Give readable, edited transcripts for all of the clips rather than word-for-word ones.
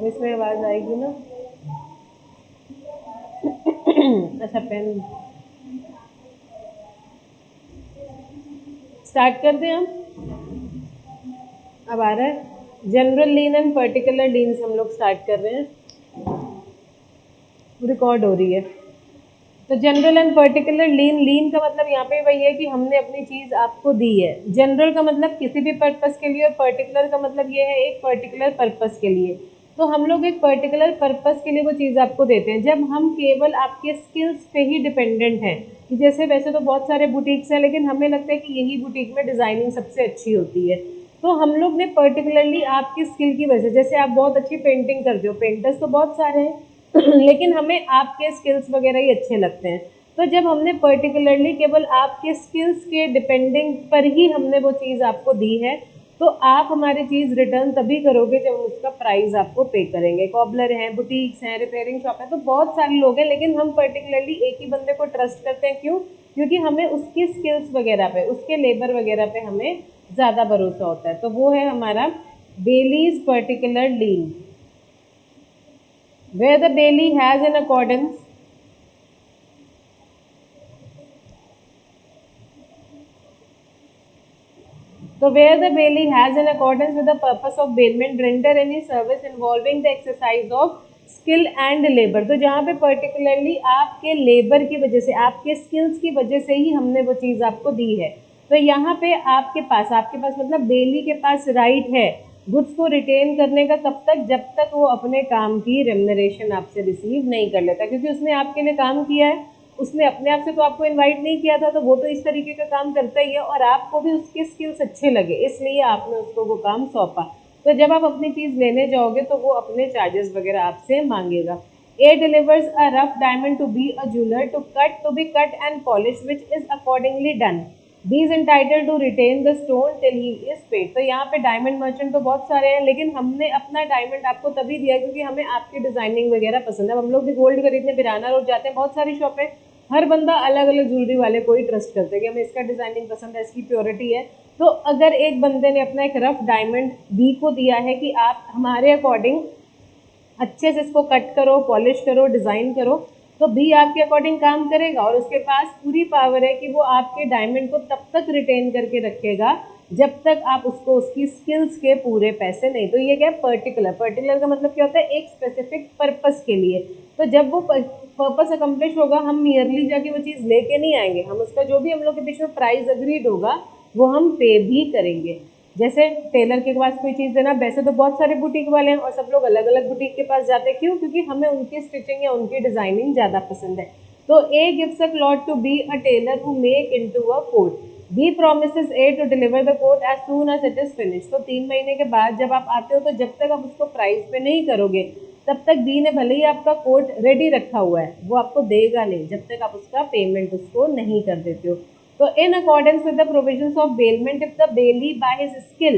अब इसमें आवाज आएगी ना? अच्छा पेन स्टार्ट कर दें हम। अब आ रहा है general lean and particular leans हम लोग स्टार्ट कर रहे हैं। रिकॉर्ड हो रही है। तो जनरल एंड पर्टिकुलर लीन का मतलब यहाँ पे वही है कि हमने अपनी चीज आपको दी है। जनरल का मतलब किसी भी पर्पस के लिए और पर्टिकुलर का मतलब ये है एक पर्टिकुलर पर्पस के लिए। तो हम लोग एक पर्टिकुलर पर्पस के लिए वो चीज आपको देते हैं जब हम केवल आपके स्किल्स पे ही डिपेंडेंट हैं। कि जैसे वैसे तो बहुत सारे बुटीक्स हैं लेकिन हमें लगता है कि यही बुटीक में डिजाइनिंग सबसे अच्छी होती है। तो हम लोग ने पर्टिकुलरली आपकी स्किल की वजह, जैसे आप बहुत अच्छी पेंटिंग करते हो, पेंटर्स तो बहुत सारे हैं लेकिन हमें आपके स्किल्स वगैरह ही अच्छे लगते हैं। तो जब हमने पर्टिकुलरली केवल आपके स्किल्स के डिपेंडिंग पर ही हमने वो चीज़ आपको दी है, तो आप हमारी चीज़ रिटर्न तभी करोगे जब हम उसका प्राइस आपको पे करेंगे। कॉबलर हैं, बुटीक्स हैं, रिपेयरिंग शॉप है, तो बहुत सारे लोग हैं लेकिन हम पर्टिकुलरली एक ही बंदे को ट्रस्ट करते हैं। क्यों? क्योंकि हमें उसकी स्किल्स वगैरह पे, उसके लेबर वगैरह पे हमें ज़्यादा भरोसा होता है। तो वो है हमारा bailee's particular lien, where the Bailey has in accordance where the Bailey has in accordance with the purpose of bailment render any service involving the exercise of skill and labor। तो जहाँ पे पर्टिकुलरली आपके labour की वजह से, आपके skills की वजह से ही हमने वो चीज़ आपको दी है। तो यहाँ पे आपके पास मतलब बेली के पास राइट है गुड्स को रिटेन करने का। कब तक? जब तक वो अपने काम की रेम्युनरेशन आपसे रिसीव नहीं कर लेता, क्योंकि उसने आपके लिए काम किया है। उसने अपने आप से तो आपको इनवाइट नहीं किया था, तो वो तो इस तरीके का काम करता ही है और आपको भी उसके स्किल्स अच्छे लगे इसलिए आपने उसको वो काम सौंपा। तो जब आप अपनी चीज़ लेने जाओगे तो वो अपने चार्जेस वगैरह आपसे मांगेगा। A delivers a rough diamond to B a jeweler to be cut and polished which is accordingly done। He is entitled to retain the stone till he is paid। तो यहाँ पे डायमंड मर्चेंट तो बहुत सारे हैं लेकिन हमने अपना डायमंड आपको तभी दिया क्योंकि हमें आपकी डिजाइनिंग वगैरह पसंद है। अब हम लोग भी गोल्ड खरीदने बिराना रोड जाते हैं, बहुत सारी शॉप है, हर बंदा अलग अलग ज्वेलरी वाले को ही ट्रस्ट करते हैं कि हमें इसका डिजाइनिंग पसंद है, इसकी प्योरिटी है। तो अगर एक बंदे ने अपना एक रफ डायमंड बी को दिया है कि आप हमारे अकॉर्डिंग अच्छे से इसको कट करो, पॉलिश करो, डिजाइन करो, तो बी आपके अकॉर्डिंग काम करेगा और उसके पास पूरी पावर है कि वो आपके डायमंड को तब तक रिटेन करके रखेगा जब तक आप उसको उसकी स्किल्स के पूरे पैसे नहीं। तो ये क्या है? पर्टिकुलर का मतलब क्या होता है? एक स्पेसिफिक पर्पस के लिए। तो जब वो पर्पस अकम्प्लिश होगा, हम मियरली जाके वो चीज़ लेके नहीं आएंगे, हम उसका जो भी हम लोग के बीच में प्राइस अग्रीड होगा वो हम पे भी करेंगे। जैसे टेलर के पास कोई चीज़ देना, वैसे तो बहुत सारे बुटीक वाले हैं और सब लोग अलग अलग बुटीक के पास जाते हैं। क्यों? क्योंकि हमें उनकी स्टिचिंग या उनकी डिजाइनिंग ज़्यादा पसंद है। तो A gives a cloth to B a tailor who make into a coat. B promises A to deliver the coat as soon as it is finish. तो 3 महीने के बाद जब आप आते हो तो जब तक आप उसको प्राइस पे नहीं करोगे तब तक बी ने भले ही आपका कोट रेडी रखा हुआ है वो आपको देगा नहीं जब तक आप उसका पेमेंट उसको नहीं कर देते हो। तो in accordance with the provisions of bailment, if the bailee by his skill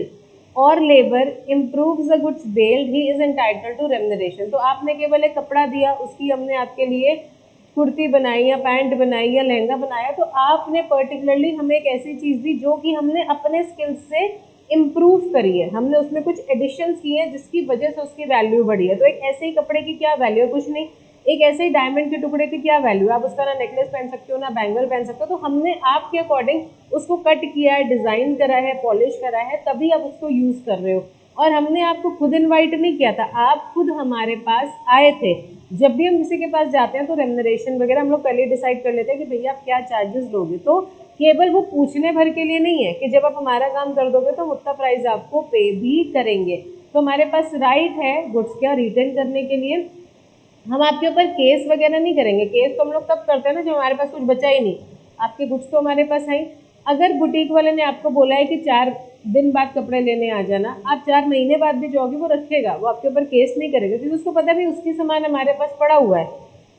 और labor improves the goods bailed, he is entitled to remuneration। तो आपने केवल एक कपड़ा दिया, उसकी हमने आपके लिए कुर्ती बनाई या पैंट बनाई या लहंगा बनाया, तो आपने पर्टिकुलरली हमें एक ऐसी चीज़ दी जो कि हमने अपने स्किल्स से इम्प्रूव करी है, हमने उसमें कुछ एडिशंस किए हैं जिसकी वजह से उसकी वैल्यू बढ़ी है। तो एक ऐसे ही कपड़े की क्या वैल्यू है? कुछ नहीं। एक ऐसे ही डायमंड के टुकड़े की क्या वैल्यू है? आप उसका ना नेकलेस पहन सकते हो ना बैंगल पहन सकते हो। तो हमने आपके अकॉर्डिंग उसको कट किया है, डिजाइन करा है, पॉलिश करा है, तभी आप उसको यूज कर रहे हो। और हमने आपको खुद इनवाइट नहीं किया था, आप खुद हमारे पास आए थे। जब भी हम किसी के पास जाते हैं तो रेम्युनरेशन वगैरह हम लोग पहले डिसाइड कर लेते हैं कि भैया आप क्या चार्जेस लोगे। तो केवल वो पूछने भर के लिए नहीं है कि जब आप हमारा काम कर दोगे तो उतना प्राइस आपको पे भी करेंगे। तो हमारे पास राइट है गुड्स क्या रिटर्न करने के लिए। हम आपके ऊपर केस वगैरह नहीं करेंगे। केस तो हम लोग तब करते हैं ना जब हमारे पास कुछ बचा ही नहीं। आपके गुड्स तो हमारे पास है। अगर बुटीक वाले ने आपको बोला है कि 4 दिन बाद कपड़े लेने आ जाना, आप 4 महीने बाद भी जाओगे वो रखेगा, वो आपके ऊपर केस नहीं करेगा क्योंकि उसको पता भी उसकी सामान हमारे पास पड़ा हुआ है।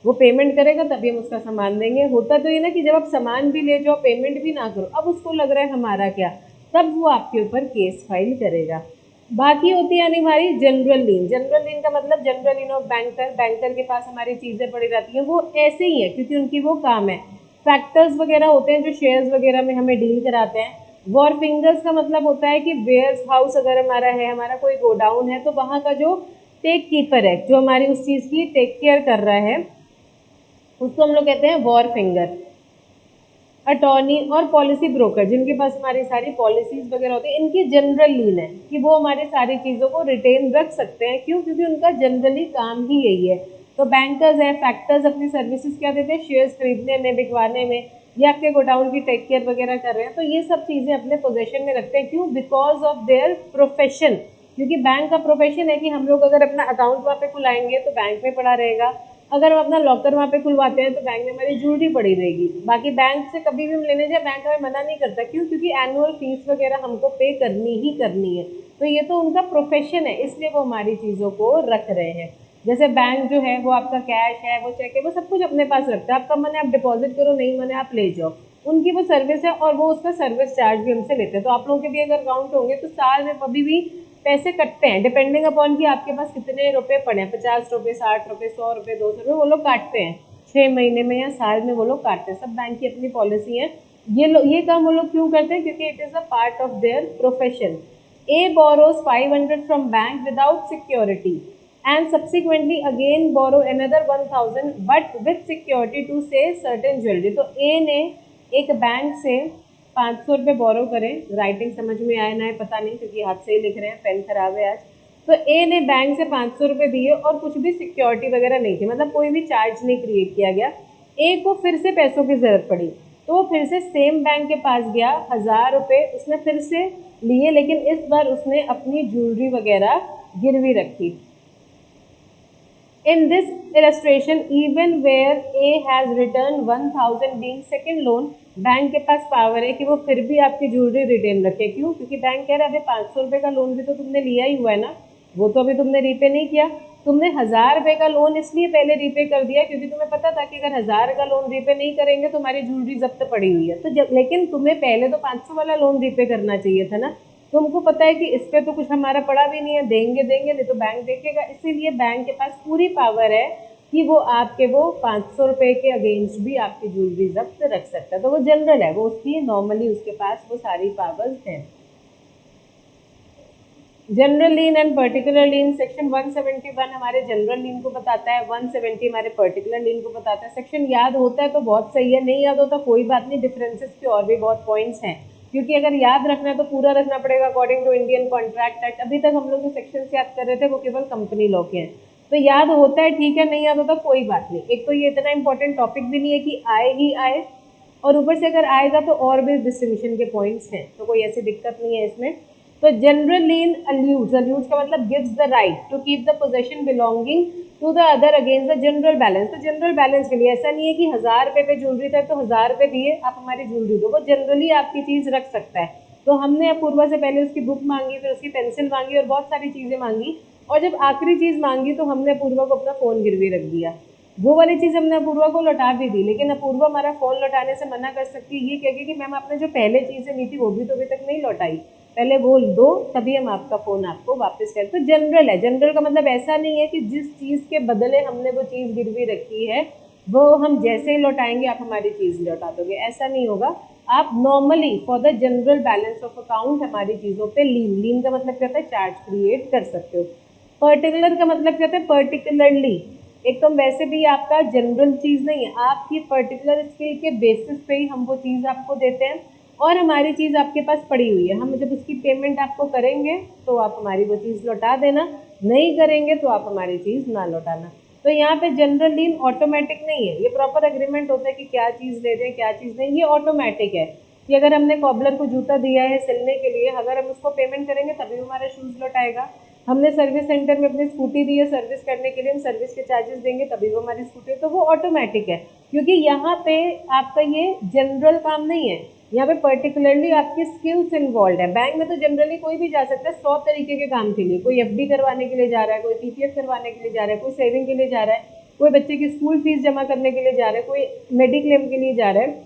वो पेमेंट करेगा तभी हम उसका सामान देंगे। होता तो ये ना कि जब आप सामान भी ले जाओ पेमेंट भी ना करो, अब उसको लग रहा है हमारा क्या, तब वो आपके ऊपर केस फाइल करेगा। बाकी होती है हमारी जनरल लीन। जनरल लीन का मतलब general lean of banker, banker के पास हमारी चीज़ें पड़ी रहती हैं, वो ऐसे ही है क्योंकि उनकी वो काम है। फैक्टर्स वगैरह होते हैं जो शेयर्स वगैरह में हमें डील कराते हैं। वॉर फिंगर्स का मतलब होता है कि वेयर हाउस अगर हमारा है, हमारा कोई गोडाउन है, तो वहाँ का जो टेक कीपर एक्ट, जो हमारी उस चीज़ की टेक केयर कर रहा है, उसको हम लोग कहते हैं वॉर फिंगर। अटॉर्नी और पॉलिसी ब्रोकर, जिनके पास हमारी सारी पॉलिसीज वगैरह होती है, इनकी जनरल लीन है कि वो हमारी सारी चीज़ों को रिटेन रख सकते हैं। क्यों? क्योंकि उनका जनरली काम ही यही है। तो बैंकर्स हैं, फैक्टर्स अपनी सर्विसेज क्या देते हैं? शेयर्स खरीदने में, बिकवाने में, या आपके गोडाउन की टेक केयर वगैरह कर रहे हैं, तो ये सब चीज़ें अपने पोजेशन में रखते हैं। क्यों? Because of their profession. क्योंकि बैंक का प्रोफेशन है कि हम लोग अगर अपना अकाउंट वहाँ पे खुलाएंगे तो बैंक में पड़ा रहेगा, अगर हम अपना लॉकर वहाँ पे खुलवाते हैं तो बैंक में हमारी ज्वेलरी पड़ी रहेगी। बाकी बैंक से कभी भी हम लेने जाए, बैंक हमें मना नहीं करता। क्यों? क्योंकि एनुअल फीस वगैरह हमको पे करनी ही करनी है। तो ये तो उनका प्रोफेशन है, इसलिए वो हमारी चीज़ों को रख रहे हैं। जैसे बैंक जो है वो आपका कैश है, वो चेक है, वो सब कुछ अपने पास रखता है। आपका मन है आप डिपॉजिट करो, नहीं मन है आप ले जाओ, उनकी वो सर्विस है और वो उसका सर्विस चार्ज भी हमसे लेते हैं। तो आप लोगों के भी अगर अकाउंट होंगे तो साल में कभी भी पैसे कटते हैं, डिपेंडिंग अपॉन कि आपके पास कितने रुपए पड़े हैं, 50 रुपए, 60 रुपए, 100 रुपए, 200 रुपए, वो लोग काटते हैं 6 महीने में या साल में, वो लोग काटते हैं। सब बैंक की अपनी पॉलिसी है। ये काम वो लोग क्यों करते हैं? क्योंकि it is a part of their profession. A borrows 500 from bank without security and subsequently again borrow another 1000 but with security to say certain jewelry। तो ए ने एक बैंक से 500 रुपये बोरो करें, राइटिंग समझ में आए ना है पता नहीं, क्योंकि हाथ से ही लिख रहे हैं, पेन खराब है आज। तो ए ने बैंक से 500 रुपये दिए और कुछ भी सिक्योरिटी वगैरह नहीं थी, मतलब कोई भी चार्ज नहीं क्रिएट किया गया। ए को फिर से पैसों की जरूरत पड़ी, तो वो फिर से सेम बैंक के पास गया, 1000 रुपये उसने फिर से लिए, लेकिन इस बार उसने अपनी ज्वेलरी वगैरह गिरवी रखी। In this illustration, even where A has returned 1000 being second loan, bank के पास पावर है कि वो फिर भी आपकी ज्वेलरी रिटेन रखे। क्यों? क्योंकि बैंक कह रहा है अभी 500 रुपये का लोन भी तो तुमने लिया ही हुआ है ना, वो तो अभी तुमने रीपे नहीं किया। तुमने 1000 रुपये का लोन इसलिए पहले रीपे कर दिया क्योंकि तुम्हें पता था कि अगर 1000 का लोन रीपे नहीं करेंगे तो हमारी ज्वेलरी जब्त पड़ी हुई है। तो जब, लेकिन तुम्हें पहले तो 500 वाला लोन रीपे करना चाहिए था ना। तुमको पता है कि इस पे तो कुछ हमारा पड़ा भी नहीं है, देंगे नहीं तो बैंक देखेगा। इसीलिए बैंक के पास पूरी पावर है कि वो आपके वो 500 रुपये के अगेंस्ट भी आपकी ज्वेलरी जब्त रख सकता है। तो वो जनरल है, वो उसकी नॉर्मली उसके पास वो सारी पावर्स हैं। General lean and particular lean, section 171 हमारे जनरल लीन को बताता है, 170 हमारे पर्टिकुलर लीन को बताता है। सेक्शन याद होता है तो बहुत सही है, नहीं याद होता कोई बात नहीं, डिफरेंसेस के और भी बहुत पॉइंट्स हैं। क्योंकि अगर याद रखना है तो पूरा रखना पड़ेगा according to Indian contract act. अभी तक हम लोग जो सेक्शन याद कर रहे थे वो केवल कंपनी लॉ के हैं, तो याद होता है ठीक है, नहीं याद होता कोई बात नहीं। एक तो ये इतना इंपॉर्टेंट टॉपिक भी नहीं है कि आए ही आए, और ऊपर से अगर आएगा तो और भी डिस्टिंक्शन के पॉइंट्स हैं, तो कोई ऐसी दिक्कत नहीं है इसमें। तो जनरल लीन अल्यूज का मतलब gives the right to keep the possession belonging to the other against the general balance. तो जनरल बैलेंस के लिए ऐसा नहीं है कि 1000 रुपये पे ज्वेलरी था तो 1000 रुपये दिए आप हमारी ज्वेलरी दो, वो जनरली आपकी चीज रख सकता है। तो हमने अपूर्वा से पहले उसकी बुक मांगी, फिर उसकी पेंसिल मांगी और बहुत सारी चीजें मांगी, और जब आखिरी चीज मांगी तो हमने अपूर्वा को अपना फोन गिरवी रख दिया। वो वाली चीज हमने अपूर्वा को लौटा भी दी, लेकिन अपूर्वा हमारा फोन लौटाने से मना कर सकती है, ये कह के कि मैम आपने जो पहले चीजें ली थी वो भी तो अभी तक नहीं लौटाई, पहले वो दो तभी हम आपका फोन आपको वापस करें। तो जनरल है, जनरल का मतलब ऐसा नहीं है कि जिस चीज के बदले हमने वो चीज गिरवी रखी है वो हम जैसे ही लौटाएंगे आप हमारी चीज लौटा दोगे, ऐसा नहीं होगा। आप normally for the general balance of account हमारी चीजों पे लीन का मतलब क्या होता है? चार्ज क्रिएट कर सकते हो। पर्टिकुलर का मतलब क्या होता है? पर्टिकुलरली। एक तो वैसे भी आपका जनरल चीज नहीं है, आपकी पर्टिकुलर स्किल के बेसिस पे ही हम वो चीज आपको देते हैं, और हमारी चीज आपके पास पड़ी हुई है, हम जब उसकी पेमेंट आपको करेंगे तो आप हमारी वो चीज लौटा देना, नहीं करेंगे तो आप हमारी चीज ना लौटाना। तो यहाँ पे जनरल लीन ऑटोमेटिक नहीं है, ये प्रॉपर एग्रीमेंट होता है कि क्या चीज ले रहे हैं क्या चीज नहीं। ये ऑटोमेटिक है कि अगर हमने कॉबलर को जूता दिया है सिलने के लिए, अगर हम उसको पेमेंट करेंगे तभी हमारा शूज लौटाएगा। हमने सर्विस सेंटर में अपनी स्कूटी दी है सर्विस करने के लिए, हम सर्विस के चार्जेस देंगे तभी वो हमारी स्कूटी, तो वो ऑटोमेटिक है। क्योंकि यहाँ पे आपका ये जनरल काम नहीं है, यहाँ पे पर्टिकुलरली आपकी स्किल्स इन्वॉल्व है। बैंक में तो जनरली कोई भी जा सकता है 100 तरीके के काम के लिए, कोई एफडी करवाने के लिए जा रहा है, कोई पीपीएफ करवाने के लिए जा रहा है, कोई सेविंग के लिए जा रहा है, कोई बच्चे की स्कूल फीस जमा करने के लिए जा रहा है, कोई मेडिक्लेम के लिए जा रहा है।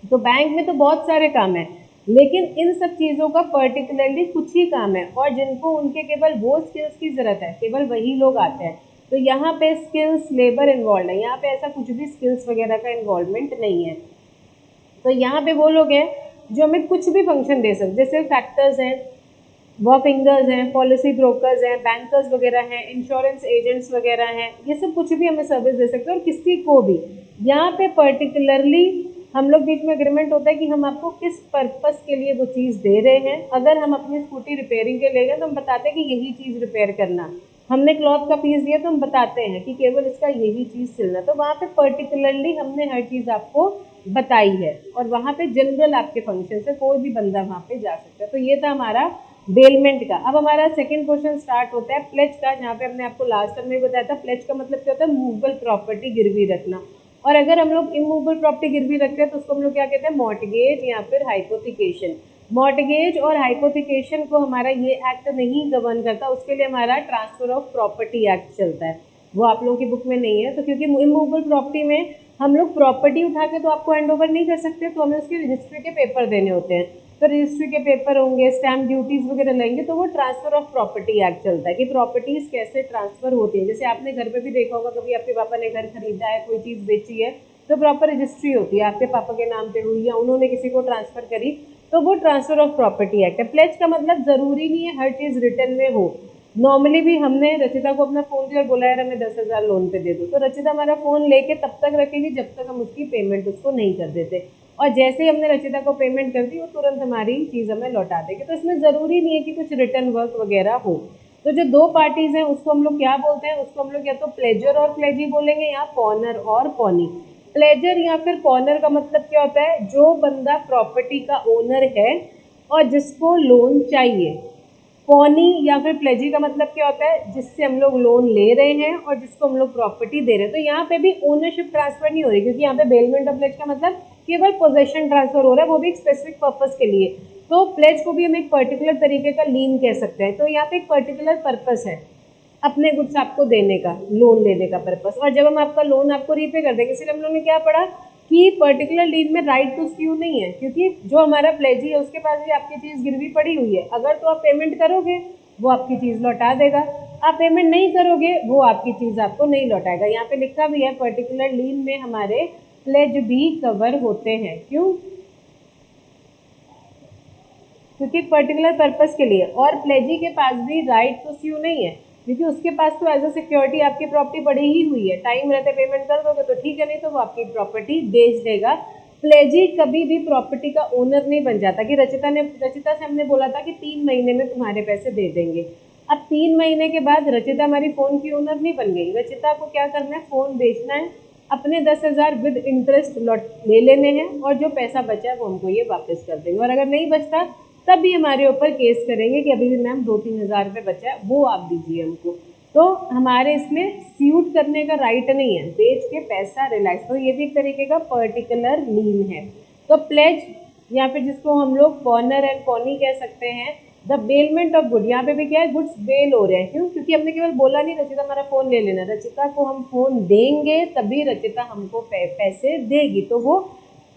तो बैंक में तो बहुत सारे काम है, लेकिन इन सब चीज़ों का पर्टिकुलरली कुछ ही काम है, और जिनको उनके केवल वो स्किल्स की ज़रूरत है केवल वही लोग आते हैं। तो यहाँ पे स्किल्स लेबर इन्वॉल्व है, यहाँ पे ऐसा कुछ भी स्किल्स वगैरह का इन्वॉल्वमेंट नहीं है। तो यहाँ पे वो लोग हैं जो हमें कुछ भी फंक्शन दे सकते, जैसे फैक्टर्स हैं, वो फिंगर्स हैं, पॉलिसी ब्रोकर्स हैं, बैंकर्स वगैरह हैं, इंश्योरेंस एजेंट्स वगैरह हैं, ये सब कुछ भी हमें सर्विस दे सकते हैं और किसी को भी। यहाँ पे पर्टिकुलरली हम लोग बीच में एग्रीमेंट होता है कि हम आपको किस पर्पस के लिए वो चीज़ दे रहे हैं। अगर हम अपनी स्कूटी रिपेयरिंग के ले गए तो हम बताते हैं कि यही चीज़ रिपेयर करना। हमने क्लॉथ का पीस दिया तो हम बताते हैं कि केवल इसका यही चीज़ सिलना। तो वहाँ पे पर्टिकुलरली हमने हर चीज़ आपको बताई है और वहाँ पे जनरल आपके फंक्शन से कोई भी बंदा वहाँ पे जा सकता है। तो ये था हमारा बेलमेंट का। अब हमारा सेकंड क्वेश्चन स्टार्ट होता है प्लेज का, जहाँ पे हमने आपको लास्ट टाइम में बताया था प्लेज का मतलब क्या होता है, मूवेबल प्रॉपर्टी गिरवी रखना। और अगर हम लोग इमूवेबल प्रॉपर्टी गिरवी रखते हैं तो उसको हम लोग क्या कहते हैं, मॉर्टगेज या फिर हाइपोथिकेशन। मॉर्टगेज और हाइपोथिकेशन को हमारा ये एक्ट नहीं गवर्न करता, उसके लिए हमारा ट्रांसफर ऑफ प्रॉपर्टी एक्ट चलता है, वो आप लोगों की बुक में नहीं है। तो क्योंकि इमूवेबल प्रॉपर्टी में हम लोग प्रॉपर्टी उठा के तो आपको हैंड ओवर नहीं कर सकते, तो हमें उसके रजिस्ट्री के पेपर देने होते हैं। तो रजिस्ट्री के पेपर होंगे, स्टैम्प ड्यूटीज वगैरह लेंगे, तो वो ट्रांसफर ऑफ प्रॉपर्टी एक्ट चलता है कि प्रॉपर्टीज कैसे ट्रांसफर होती है। जैसे आपने घर पे भी देखा होगा, कभी आपके पापा ने घर खरीदा है, कोई चीज़ बेची है, तो प्रॉपर रजिस्ट्री होती है, आपके पापा के नाम पे हुई या उन्होंने किसी को ट्रांसफर करी, तो वो ट्रांसफर ऑफ प्रॉपर्टी एक्ट है। प्लेज का मतलब जरूरी नहीं है हर चीज़ रिटर्न में हो। नॉर्मली भी हमने रचिता को अपना फ़ोन दिया और बोला यार हमें 10,000 लोन पे दे दो, तो रचिता हमारा फ़ोन लेके तब तक रखेगी जब तक हम उसकी पेमेंट उसको नहीं कर देते, और जैसे ही हमने रचिता को पेमेंट कर दी वो तुरंत हमारी चीज़ हमें लौटा देगी। तो इसमें ज़रूरी नहीं है कि कुछ रिटर्न वर्क वगैरह हो। तो जो दो पार्टीज़ हैं उसको हम लोग क्या बोलते हैं, उसको हम लोग या तो प्लेजर और प्लेजी बोलेंगे या पॉनर और पॉनी। प्लेजर या फिर पॉनर का मतलब क्या होता है, जो बंदा प्रॉपर्टी का ओनर है और जिसको लोन चाहिए। पॉनी या फिर प्लेजी का मतलब क्या होता है, जिससे हम लोग लोन ले रहे हैं और जिसको हम लोग प्रॉपर्टी दे रहे हैं। तो यहाँ पे भी ओनरशिप ट्रांसफर नहीं हो रही, क्योंकि यहाँ पे बेलमेंट ऑफ प्लेज का मतलब केवल पोजेशन ट्रांसफर हो रहा है, वो भी एक स्पेसिफिक पर्पस के लिए। तो प्लेज को भी हम एक पर्टिकुलर तरीके का लीन कह सकते हैं। तो यहाँ पे एक पर्टिकुलर पर्पस है अपने गुड्स आपको देने का, लोन लेने का पर्पस, और जब हम आपका लोन आपको रीपे कर देंगे। इसलिए हम लोगों ने क्या पढ़ा कि पर्टिकुलर लीन में राइट टू स्यू नहीं है, क्योंकि जो हमारा प्लेजी है उसके पास भी आपकी चीज़ गिरवी पड़ी हुई है। अगर तो आप पेमेंट करोगे वो आपकी चीज़ लौटा देगा, आप पेमेंट नहीं करोगे वो आपकी चीज़ आपको नहीं लौटाएगा। यहाँ पे लिखा भी है पर्टिकुलर लीन में हमारे प्लेज भी कवर होते हैं। क्यों? क्योंकि पर्टिकुलर पर्पस के लिए। और प्लेजी के पास भी राइट टू स्यू नहीं है, क्योंकि उसके पास तो एज अ सिक्योरिटी आपकी प्रॉपर्टी पड़ी ही हुई है, टाइम रहते पेमेंट कर दोगे तो ठीक है, नहीं तो वो आपकी प्रॉपर्टी बेच देगा। प्लेजी कभी भी प्रॉपर्टी का ओनर नहीं बन जाता कि रचिता से हमने बोला था कि 3 महीने में तुम्हारे पैसे दे देंगे। अब 3 महीने के बाद रचिता हमारी फ़ोन की ओनर नहीं बन गई। रचिता को क्या करना है, फ़ोन बेचना है, अपने 10,000 विद इंटरेस्ट ले लेने हैं, और जो पैसा बचा है वो हमको ये वापस कर देंगे। और अगर नहीं बचता तब भी हमारे ऊपर केस करेंगे कि अभी भी मैम 2-3 हज़ार रुपये बचा है, वो आप दीजिए हमको। तो हमारे इसमें स्यूट करने का राइट नहीं है, बेच के पैसा रिलाइज। तो ये भी एक तरीके का पर्टिकुलर लीन है। तो प्लेज या फिर जिसको हम लोग कॉर्नर एंड पॉनी कह सकते हैं, द बेलमेंट ऑफ गुड। यहाँ पे भी क्या है, गुड्स बेल हो रहे हैं। क्यों? क्योंकि हमने केवल बोला नहीं रचिता हमारा फ़ोन ले लेना, रचिता को हम फ़ोन देंगे तभी रचिता हमको पैसे देगी। तो वो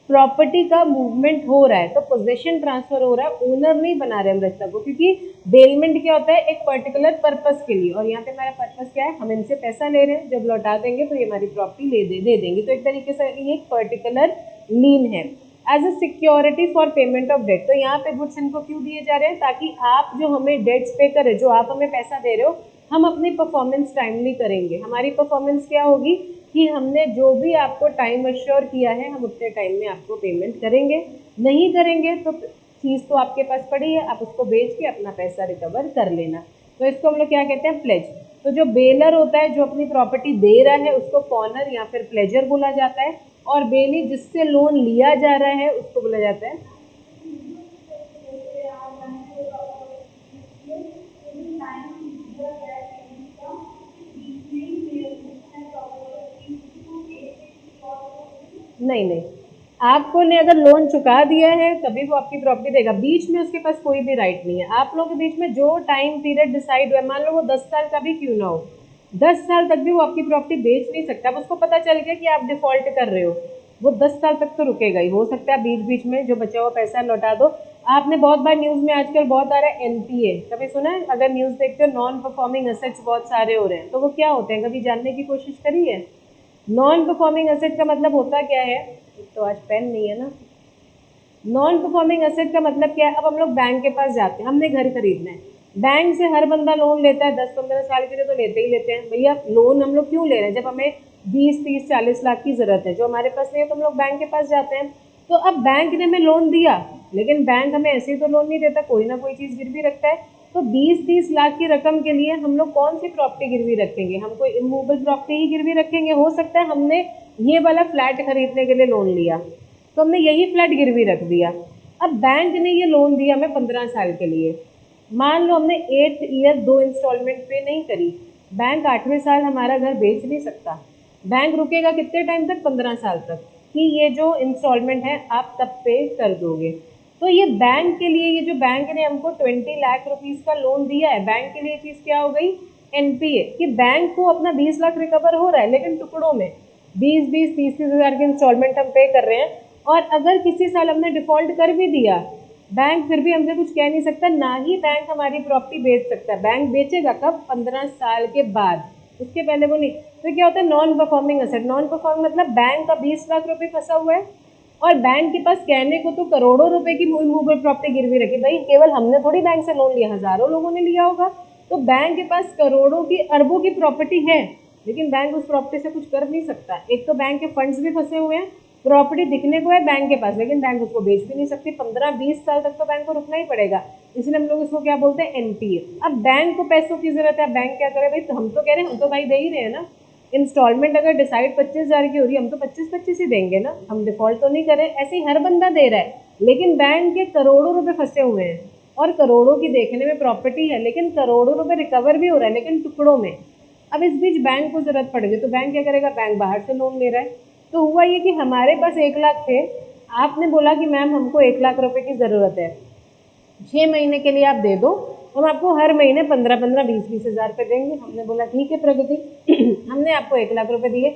प्रॉपर्टी का मूवमेंट हो रहा है, तो पोजेशन ट्रांसफर हो रहा है, ओनर नहीं बना रहे हम रचिता को। क्योंकि बेलमेंट क्या होता है, एक पर्टिकुलर पर्पस के लिए, और यहाँ पे हमारा पर्पस क्या है, हम इनसे पैसा ले रहे हैं, जब लौटा देंगे तो ये हमारी प्रॉपर्टी दे देंगे। तो एक तरीके से ये एक पर्टिकुलर लीन है as a security for payment of debt. तो यहाँ पे गुड्स इनको क्यों दिए जा रहे हैं, ताकि आप जो हमें डेट्स पे करे, जो आप हमें पैसा दे रहे हो, हम अपनी परफॉर्मेंस टाइमली करेंगे। हमारी परफॉर्मेंस क्या होगी कि हमने जो भी आपको टाइम अश्योर किया है हम उतने टाइम में आपको पेमेंट करेंगे। नहीं करेंगे तो चीज़ तो आपके पास पड़ी है, आप उसको बेच के अपना पैसा रिकवर कर लेना। तो इसको हम लोग क्या कहते हैं, प्लेज। तो जो बेलर होता है, जो अपनी प्रॉपर्टी दे रहा है, उसको कॉर्नर या फिर प्लेजर बोला जाता है, और बेली जिससे लोन लिया जा रहा है उसको बोला जाता है नहीं नहीं, आपको ने अगर लोन चुका दिया है तभी वो आपकी प्रॉपर्टी देगा, बीच में उसके पास कोई भी राइट नहीं है। आप लोगों के बीच में जो टाइम पीरियड डिसाइड हुआ, मान लो वो 10 साल का भी क्यों ना हो, 10 साल तक भी वो आपकी प्रॉपर्टी बेच नहीं सकता। अब उसको पता चल गया कि आप डिफॉल्ट कर रहे हो, वो 10 साल तक तो रुकेगा ही। हो सकता है बीच बीच में जो बचा हुआ पैसा लौटा दो। आपने बहुत बार न्यूज़ में आजकल बहुत आ रहा है एनपीए, कभी सुना है? अगर न्यूज़ देखते हो, नॉन परफॉर्मिंग असेट्स बहुत सारे हो रहे हैं, तो वो क्या होते हैं, कभी जानने की कोशिश करी है? नॉन परफॉर्मिंग एसेट का मतलब होता क्या है, तो आज पेन नहीं है ना। नॉन परफॉर्मिंग एसेट का मतलब क्या है, अब हम लोग बैंक के पास जाते हैं, हमने घर खरीदना है, बैंक से हर बंदा लोन लेता है 10-15 साल के लिए, तो लेते ही लेते हैं भैया। लोन हम लोग क्यों ले रहे हैं? जब हमें 20-30-40 लाख की जरूरत है, जो हमारे पास नहीं है, तो हम लोग बैंक के पास जाते हैं। तो अब बैंक ने हमें लोन दिया, लेकिन बैंक हमें ऐसे ही तो लोन नहीं देता, कोई ना कोई चीज़ गिरवी रखता है। तो 20-30 लाख की रकम के लिए हम लोग कौन सी प्रॉपर्टी गिरवी रखेंगे? हम कोई इमूवेबल प्रॉपर्टी ही गिरवी रखेंगे। हो सकता है हमने ये वाला फ्लैट खरीदने के लिए लोन लिया, तो हमने यही फ्लैट गिरवी रख दिया। अब बैंक ने ये लोन दिया हमें 15 साल के लिए, मान लो हमने 8 ईयर 2 इंस्टॉलमेंट पे नहीं करी, बैंक 8वें साल हमारा घर बेच नहीं सकता। बैंक रुकेगा कितने टाइम तक? 15 साल तक, कि ये जो इंस्टॉलमेंट है आप तब पे कर दोगे। तो ये बैंक के लिए, ये जो बैंक ने हमको 20 लाख रुपीस का लोन दिया है, बैंक के लिए चीज़ क्या हो गई? एनपीए। कि बैंक को अपना 20 लाख रिकवर हो रहा है, लेकिन टुकड़ों में 20-20, 30-30 हज़ार के इंस्टॉलमेंट हम पे कर रहे हैं। और अगर किसी साल हमने डिफॉल्ट कर भी दिया, बैंक फिर भी हमसे कुछ कह नहीं सकता, ना ही बैंक हमारी प्रॉपर्टी बेच सकता है। बैंक बेचेगा कब? 15 साल के बाद, उसके पहले वो नहीं। तो क्या होता है? Non performing asset. Non performing मतलब बैंक का 20 लाख रुपए फंसा हुआ है और बैंक के पास कहने को तो करोड़ों रुपए की मूवेबल प्रॉपर्टी गिरवी रखी। भाई केवल हमने थोड़ी बैंक से लोन लिया, हजारों लोगों ने लिया होगा। तो बैंक के पास करोड़ों की, अरबों की प्रॉपर्टी है, लेकिन बैंक उस प्रॉपर्टी से कुछ कर नहीं सकता। एक तो बैंक के फंड्स भी फंसे हुए हैं, प्रॉपर्टी दिखने को है बैंक के पास, लेकिन बैंक उसको बेच भी नहीं सकती। 15-20 साल तक तो बैंक को रुकना ही पड़ेगा। इसलिए हम लोग इसको क्या बोलते हैं? एनपीए। अब बैंक को पैसों की जरूरत है, बैंक क्या करे? भाई तो हम तो कह रहे हैं, हम तो भाई दे ही रहे हैं ना। इंस्टॉलमेंट अगर डिसाइड 25,000 की हो रही है, हम तो 25-25 ही देंगे ना, हम डिफॉल्ट तो नहीं करें। ऐसे ही हर बंदा दे रहा है, लेकिन बैंक के करोड़ों रुपए फंसे हुए हैं और करोड़ों की देखने में प्रॉपर्टी है, लेकिन करोड़ों रुपए रिकवर भी हो रहा है, लेकिन टुकड़ों में। अब इस बीच बैंक को जरूरत पड़ गई, तो बैंक क्या करेगा? बैंक बाहर से लोन ले रहा है। तो हुआ ये कि हमारे पास 1 लाख थे, आपने बोला कि मैम हमको 1 लाख रुपए की ज़रूरत है, 6 महीने के लिए आप दे दो, हम आपको हर महीने 15-15, 20-20 हज़ार रुपये देंगे। हमने बोला ठीक है प्रगति। हमने आपको 1 लाख रुपए दिए।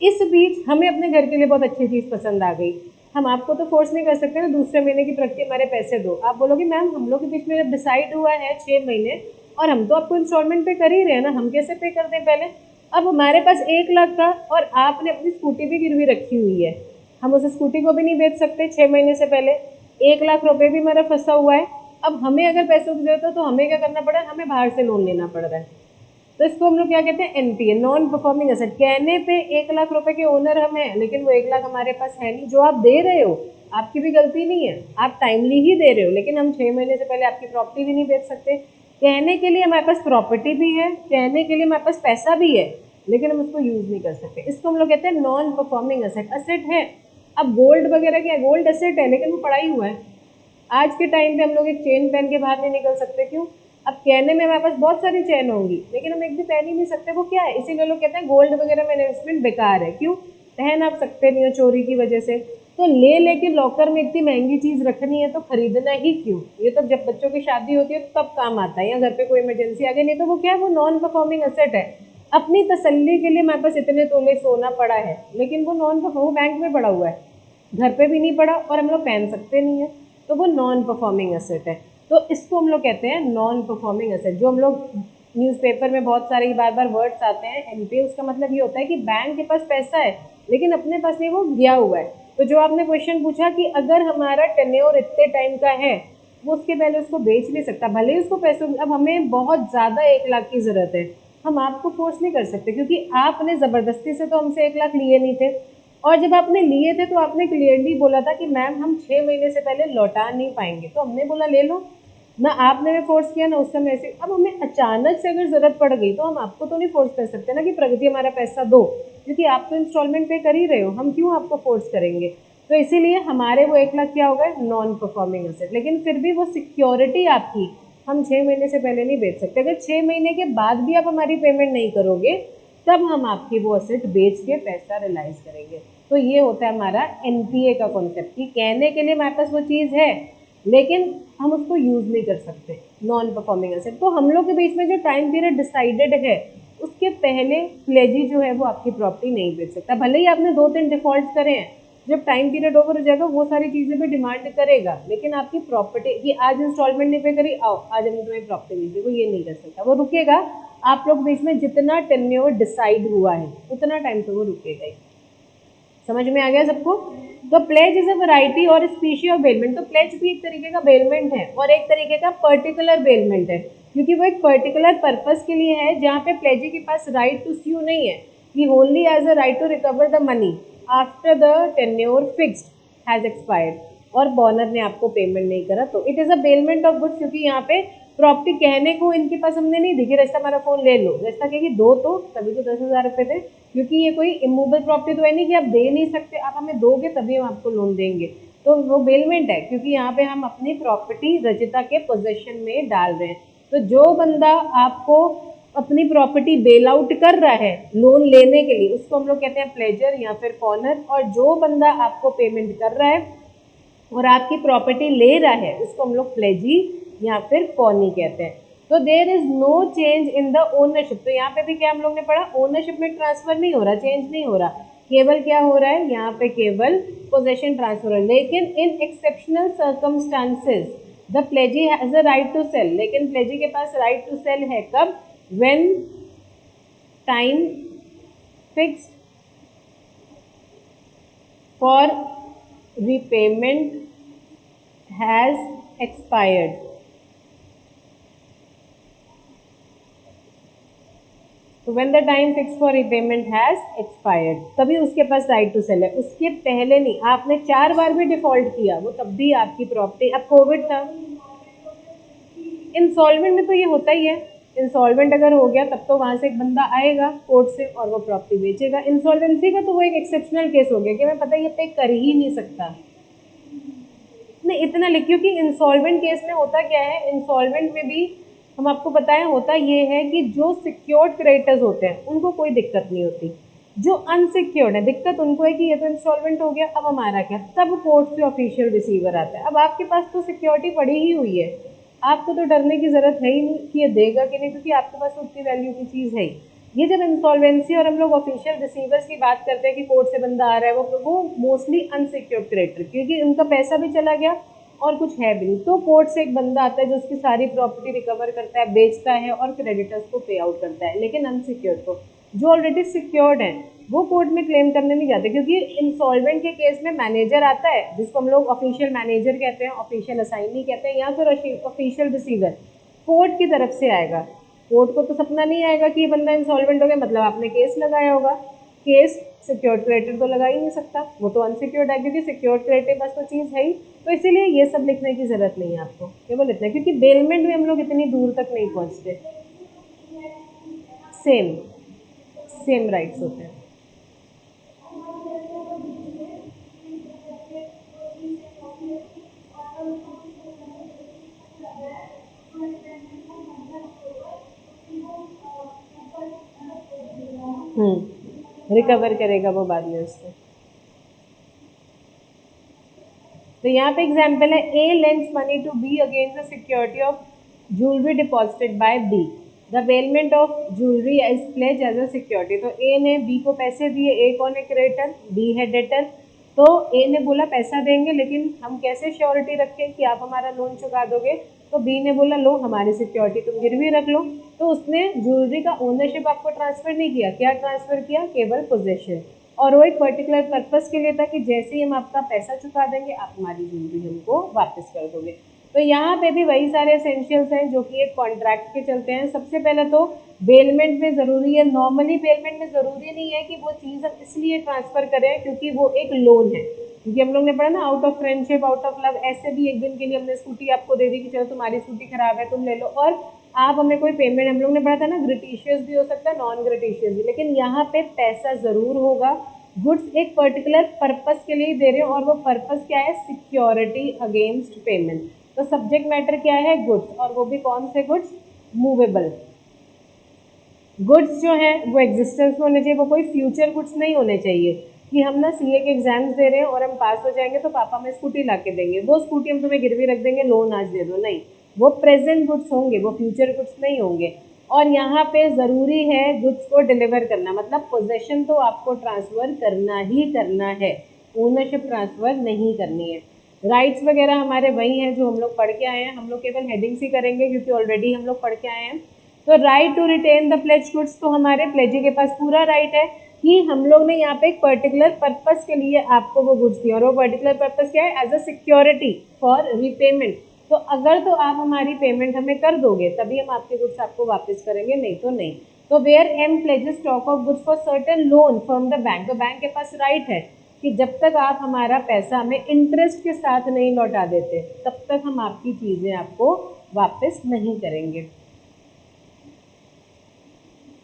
इस बीच हमें अपने घर के लिए बहुत अच्छी चीज़ पसंद आ गई, हम आपको तो फोर्स नहीं कर सकते ना दूसरे महीने की प्रगति हमारे पैसे दो। आप बोलोगे मैम हम लोग के बीच में जब डिसाइड हुआ है 6 महीने और हम तो आपको इंस्टॉलमेंट पे कर ही रहे हैं ना, हम कैसे पे कर दें पहले? अब हमारे पास 1 लाख था और आपने अपनी स्कूटी भी गिरवी रखी हुई है, हम उस स्कूटी को भी नहीं बेच सकते 6 महीने से पहले। 1 लाख रुपए भी हमारा फंसा हुआ है। अब हमें अगर पैसों की जरूरत है तो हमें क्या करना पड़ रहा है? हमें बाहर से लोन लेना पड़ रहा है। तो इसको हम लोग क्या कहते हैं? NPA, non performing asset. कहने पे 1 लाख रुपए के ओनर हम हैं, लेकिन वो 1 लाख हमारे पास है नहीं। जो आप दे रहे हो आपकी भी गलती नहीं है, आप टाइमली ही दे रहे हो, लेकिन हम 6 महीने से पहले आपकी प्रॉपर्टी भी नहीं बेच सकते। कहने के लिए हमारे पास प्रॉपर्टी भी है, कहने के लिए हमारे पास पैसा भी है, लेकिन हम उसको यूज नहीं कर सकते। इसको हम लोग कहते हैं नॉन परफॉर्मिंग एसेट। एसेट है, अब गोल्ड वगैरह क्या है? गोल्ड एसेट है, लेकिन वो पड़ा ही हुआ है। आज के टाइम पे हम लोग एक चेन पहन के बाहर नहीं निकल सकते, क्यों? अब कहने में हमारे पास बहुत सारी चेन होंगी, लेकिन हम एक भी पहन ही नहीं सकते। वो क्या है? इसीलिए लोग कहते हैं गोल्ड वगैरह में इन्वेस्टमेंट बेकार है। क्यों? पहन आप सकते नहीं हो चोरी की वजह से। तो ले लेके लॉकर में इतनी महंगी चीज रखनी है तो खरीदना ही क्यों? ये तो जब बच्चों की शादी होती है तब काम आता है, या घर पे कोई इमरजेंसी आ गई। नहीं तो वो क्या है? वो नॉन परफॉर्मिंग एसेट है। अपनी तसल्ली के लिए हमारे पास इतने तोले सोना पड़ा है, लेकिन वो नॉन परफॉर्मिंग, बैंक में पड़ा हुआ है, घर पे भी नहीं पड़ा और हम लोग पहन सकते नहीं है, तो वो नॉन परफॉर्मिंग एसेट है। तो इसको हम लोग कहते हैं नॉन परफॉर्मिंग एसेट। जो हम लोग न्यूज़पेपर में बहुत सारे बार बार वर्ड्स आते हैं एनपीए, उसका मतलब ये होता है कि बैंक के पास पैसा है लेकिन अपने पास नहीं, वो गया हुआ है। तो जो आपने क्वेश्चन पूछा कि अगर हमारा टेन्योर इतने टाइम का है, वो उसके पहले उसको बेच नहीं सकता, भले ही उसको पैसों, अब हमें बहुत ज़्यादा 1 लाख की ज़रूरत है, हम आपको फोर्स नहीं कर सकते, क्योंकि आपने ज़बरदस्ती से तो हमसे 1 लाख लिए नहीं थे। और जब आपने लिए थे तो आपने क्लियरली बोला था कि मैम हम 6 महीने से पहले लौटा नहीं पाएंगे, तो हमने बोला ले लो ना। आपने भी फोर्स किया ना उस समय ऐसे। अब हमें अचानक से अगर जरूरत पड़ गई तो हम आपको तो नहीं फोर्स कर सकते ना कि प्रगति हमारा पैसा दो, क्योंकि आप तो इंस्टॉलमेंट पे कर ही रहे हो, हम क्यों आपको फोर्स करेंगे? तो इसीलिए हमारे वो 1 लाख क्या हो गए? Non performing asset. लेकिन फिर भी वो सिक्योरिटी आपकी हम 6 महीने से पहले नहीं बेच सकते। अगर 6 महीने के बाद भी आप हमारी पेमेंट नहीं करोगे तब हम आपकी वो एसेट बेच के पैसा रिलाइज करेंगे। तो ये होता है हमारा एनपीए का कॉन्सेप्ट, कि कहने के लिए हमारे पास वो चीज़ है लेकिन हम उसको यूज नहीं कर सकते, नॉन परफॉर्मिंग एसेट। तो हम लोग के बीच में जो टाइम पीरियड डिसाइडेड है उसके पहले प्लेजी जो है वो आपकी प्रॉपर्टी नहीं बेच सकता, भले ही आपने 2-3 डिफॉल्ट करे हैं। जब टाइम पीरियड ओवर हो जाएगा वो सारी चीजें भी डिमांड करेगा, लेकिन आपकी प्रॉपर्टी कि आज इंस्टॉलमेंट नहीं पे करी, आओ आज हमने तुम्हारी प्रॉपर्टी बेच दी, वो ये नहीं कर सकता, वो रुकेगा। आप लोग बीच में जितना टेन्योर डिसाइड हुआ है उतना टाइम तो वो रुकेगा ही। समझ में आ गया सबको? तो प्लेज इज अ वैरायटी और स्पीशी ऑफ बेलमेंट। तो प्लेज भी एक तरीके का बेलमेंट है और एक तरीके का पर्टिकुलर बेलमेंट है। क्योंकि वो एक पर्टिकुलर पर्पस के लिए है, जहाँ पे प्लेजी के पास राइट टू स्यू नहीं है, he only has a right to recover the money after the tenure fixed has expired, और बॉनर ने आपको पेमेंट नहीं करा तो it is a bailment of goods. क्योंकि यहाँ पे प्रॉपर्टी कहने को इनके पास हमने नहीं दी कि रास्ता हमारा फोन ले लो, रास्ता कहेगी दो तो, तभी तो 10,000 रुपये थे, क्योंकि ये कोई इमूवेबल प्रॉपर्टी तो है नहीं कि आप दे नहीं सकते, आप हमें दोगे तभी हम आपको लोन देंगे, तो वो बेलमेंट है, क्योंकि यहाँ पे हम अपनी प्रॉपर्टी रचिता के पोजेशन में डाल रहे हैं। तो जो बंदा आपको अपनी प्रॉपर्टी बेल आउट कर रहा है लोन लेने के लिए, उसको हम लोग कहते हैं प्लेजर या फिर कॉर्नर, और जो बंदा आपको पेमेंट कर रहा है और आपकी प्रॉपर्टी ले रहा है उसको हम लोग प्लेजी या फिर कॉनी कहते हैं। तो there is no change in the ownership. तो यहाँ पे भी क्या हम लोग ने पढ़ा, ओनरशिप में ट्रांसफर नहीं हो रहा, चेंज नहीं हो रहा, केवल क्या हो रहा है यहाँ पे, केवल पोजेशन ट्रांसफर है। लेकिन in exceptional circumstances the pledgee has a right to sell, लेकिन प्लेजी के पास राइट टू सेल है कब, when time fixed for repayment has expired। तो when the time fixed for repayment has expired, तभी उसके पास राइट टू सेल है, उसके पहले नहीं। आपने 4 बार भी डिफॉल्ट किया वो तब भी आपकी प्रॉपर्टी, अब कोविड था, इंसॉल्वेंट में तो ये होता ही है, इंसॉल्वेंट अगर हो गया तब तो वहां से एक बंदा आएगा कोर्ट से और वो प्रॉपर्टी बेचेगा। इंसॉल्वेंसी का तो वो एक एक्सेप्शनल केस हो गया कि मैं पता ये पे कर ही नहीं सकता, नहीं इतना लिख, क्योंकि इंसॉल्वेंट केस में होता क्या है, इंसॉल्वेंट में भी हम आपको बताएं होता ये है कि जो सिक्योर्ड क्रेडिटर्स होते हैं उनको कोई दिक्कत नहीं होती, जो अनसिक्योर्ड है दिक्कत उनको है कि ये तो इंस्टॉलमेंट हो गया, अब हमारा क्या, तब कोर्ट से ऑफिशियल रिसीवर आता है। अब आपके पास तो सिक्योरिटी पड़ी ही हुई है, आपको तो डरने की जरूरत है ही नहीं कि ये देगा कि नहीं, क्योंकि आपके पास उतनी वैल्यू की चीज़ है ही। ये जब इंसॉल्वेंसी और हम लोग ऑफिशियल रिसीवर्स की बात करते हैं कि कोर्ट से बंदा आ रहा है, वो मोस्टली अनसिक्योर्ड क्रेडिटर, क्योंकि उनका पैसा भी चला गया और कुछ है भी नहीं, तो कोर्ट से एक बंदा आता है जो उसकी सारी प्रॉपर्टी रिकवर करता है, बेचता है और क्रेडिटर्स को पे आउट करता है। लेकिन अनसिक्योर्ड को, जो ऑलरेडी सिक्योर्ड है वो कोर्ट में क्लेम करने नहीं जाते, क्योंकि इंसॉल्वेंट के केस में मैनेजर आता है जिसको हम लोग ऑफिशियल मैनेजर कहते हैं, ऑफिशियल असाइनी कहते हैं, या फिर ऑफिशियल रिसीवर कोर्ट की तरफ से आएगा। कोर्ट को तो सपना नहीं आएगा कि ये बंदा इंसॉल्वेंट हो गया मतलब आपने केस लगाया होगा, केस सिक्योर्ड क्रेडिटर तो लगा ही नहीं सकता, वो तो अनसिक्योर्ड है, क्योंकि सिक्योर्ड क्रेडिटर बस तो चीज़ है ही। तो इसीलिए ये सब लिखने की जरूरत नहीं है आपको, केवल इतना, क्योंकि बेलमेंट में हम लोग इतनी दूर तक नहीं पहुंचते। सेम सेम राइट्स होते हैं। रिकवर करेगा वो बाद में उससे। तो यहाँ पे एग्जाम्पल है, A lends money to B against the security of jewellery deposited by B, the bailment of jewellery is pledge as a security. तो ए ने बी को पैसे दिए, ए कौन है, क्रेडिटर, बी है डेटर। तो ए ने बोला पैसा देंगे, लेकिन हम कैसे श्योरिटी रखें कि आप हमारा लोन चुका दोगे, तो बी ने बोला लो हमारी सिक्योरिटी तुम गिरवी रख लो। तो उसने ज्वेलरी का ओनरशिप आपको ट्रांसफर नहीं किया, क्या ट्रांसफर किया, केवल पोजेशन, और वो एक पर्टिकुलर पर्पस के लिए था कि जैसे ही हम आपका पैसा चुका देंगे आप हमारी ज्वेलरी हमको वापस कर दोगे। तो यहाँ पे भी वही सारे एसेंशियल्स हैं जो कि एक कॉन्ट्रैक्ट के चलते हैं। सबसे पहले तो बेलमेंट में ज़रूरी है, नॉर्मली बेलमेंट में ज़रूरी नहीं है कि वो चीज़ हम इसलिए ट्रांसफ़र करें क्योंकि वो एक लोन है, क्योंकि हम लोग ने पढ़ा ना out of friendship, out of love, ऐसे भी एक दिन के लिए हमने स्कूटी आपको दे दी कि चलो तुम्हारी स्कूटी खराब है तुम ले लो, और आप हमें कोई पेमेंट, हम लोग ने पढ़ा था ना ग्रेटिशियस भी हो सकता है नॉन ग्रेटिशियस भी, लेकिन यहाँ पे पैसा ज़रूर होगा। गुड्स एक पर्टिकुलर पर्पस के लिए दे रहे हो और वो पर्पस क्या है, सिक्योरिटी अगेंस्ट पेमेंट। तो सब्जेक्ट मैटर क्या है, गुड्स, और वो भी कौन से गुड्स, मूवेबल गुड्स जो है वो एग्जिस्टेंस में होने चाहिए, वो कोई फ्यूचर गुड्स नहीं होने चाहिए कि हम ना सीए के एग्जाम्स दे रहे हैं और हम पास हो जाएंगे तो पापा हमें स्कूटी ला के देंगे, वो स्कूटी हम तुम्हें गिरवी रख देंगे लोन आज दे दो, नहीं, वो प्रेजेंट गुड्स होंगे, वो फ्यूचर गुड्स नहीं होंगे। और यहाँ पे ज़रूरी है गुड्स को डिलीवर करना, मतलब पोजेशन तो आपको ट्रांसफ़र करना ही करना है, ओनरशिप ट्रांसफ़र नहीं करनी है। राइट्स वगैरह हमारे वही हैं जो हम लोग पढ़ के आए हैं, हम लोग केवल हेडिंग्स ही करेंगे क्योंकि ऑलरेडी हम लोग पढ़ के आए हैं। तो right to retain the pledge goods, तो हमारे प्लेजी के पास पूरा राइट है कि हम लोग ने यहाँ पे एक पर्टिकुलर पर्पस के लिए आपको वो गुड्स दिए, और वो पर्टिकुलर पर्पस क्या है, as a security for repayment. तो अगर तो आप हमारी पेमेंट हमें कर दोगे तभी हम आपके गुड्स आपको वापस करेंगे, नहीं तो नहीं। तो where M pledges stock of goods for certain loan from the bank, तो बैंक के पास राइट है कि जब तक आप हमारा पैसा हमें इंटरेस्ट के साथ नहीं लौटा देते तब तक हम आपकी चीजें आपको वापस नहीं करेंगे।